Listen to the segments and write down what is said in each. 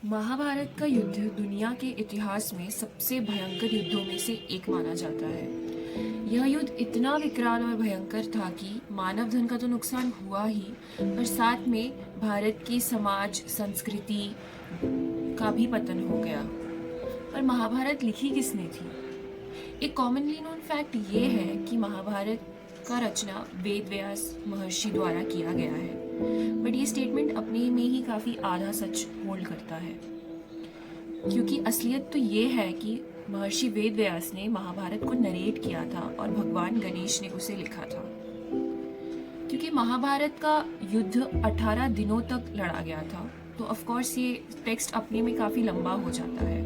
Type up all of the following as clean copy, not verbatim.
महाभारत का युद्ध दुनिया के इतिहास में सबसे भयंकर युद्धों में से एक माना जाता है। यह युद्ध इतना विकराल और भयंकर था कि मानव धन का तो नुकसान हुआ ही, पर साथ में भारत की समाज संस्कृति का भी पतन हो गया। पर महाभारत लिखी किसने थी? एक कॉमनली नोन फैक्ट ये है कि महाभारत का रचना वेद व्यास महर्षि द्वारा किया गया है, बट ये स्टेटमेंट अपने में ही काफ़ी आधा सच होल्ड करता है, क्योंकि असलियत तो ये है कि महर्षि वेद व्यास ने महाभारत को नरेट किया था और भगवान गणेश ने उसे लिखा था। क्योंकि महाभारत का युद्ध 18 दिनों तक लड़ा गया था, तो ऑफ कोर्स ये टेक्स्ट अपने में काफ़ी लंबा हो जाता है,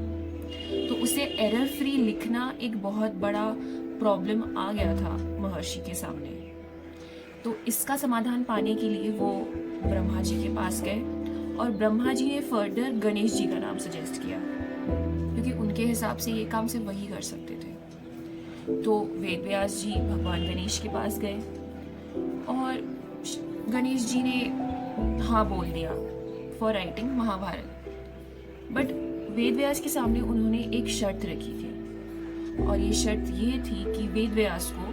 तो उसे एरर फ्री लिखना एक बहुत बड़ा प्रॉब्लम आ गया था महर्षि के सामने। तो इसका समाधान पाने के लिए वो ब्रह्मा जी के पास गए और ब्रह्मा जी ने फर्दर गणेश जी का नाम सजेस्ट किया, क्योंकि उनके हिसाब से ये काम सिर्फ वही कर सकते थे। तो वेद व्यास जी भगवान गणेश के पास गए और गणेश जी ने हाँ बोल दिया for writing Mahabharat. But Ved Vyas के सामने उन्होंने एक शर्त रखी थी, और ये शर्त ये थी कि वेद व्यास को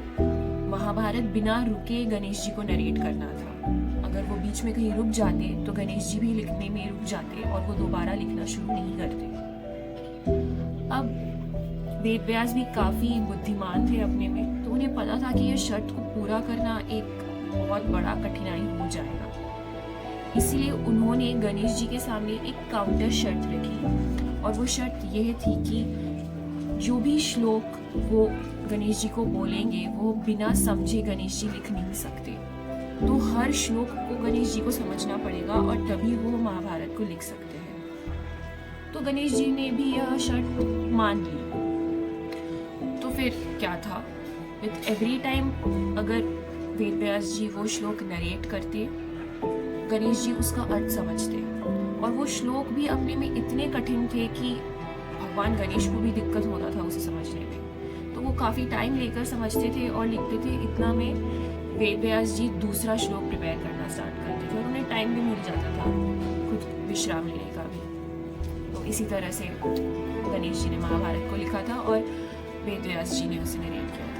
महाभारत बिना रुके गणेश जी को नरेट करना था। अगर वो बीच में कहीं रुक जाते तो गणेश जी भी लिखने में रुक जाते और वो दोबारा लिखना शुरू नहीं करते। अब वेद व्यास भी काफी बुद्धिमान थे अपने में, तो उन्हें पता था कि ये शर्त को पूरा करना एक बहुत बड़ा कठिनाई हो जाएगा। इसलिए उन्होंने गणेश जी के सामने एक काउंटर शर्त रखी, और वो शर्त यह थी कि जो भी श्लोक वो गणेश जी को बोलेंगे वो बिना समझे गणेश जी लिख नहीं सकते। तो हर श्लोक को गणेश जी को समझना पड़ेगा और तभी वो महाभारत को लिख सकते हैं। तो गणेश जी ने भी यह शर्त मान ली। तो फिर क्या था, विथ एवरी टाइम अगर वेद व्यास जी वो श्लोक नरेट करते, गणेश जी उसका अर्थ समझते, और वो श्लोक भी अपने में इतने कठिन थे कि भगवान गणेश को भी दिक्कत होता था उसे समझने में। तो वो काफ़ी टाइम लेकर समझते थे और लिखते थे। इतना में वेद व्यास जी दूसरा श्लोक प्रिपेयर करना स्टार्ट करते थे और उन्हें टाइम भी मिल जाता था कुछ विश्राम लेने का भी। तो इसी तरह से गणेश जी ने महाभारत को लिखा था और वेद व्यास जी ने उसे नरेट किया था।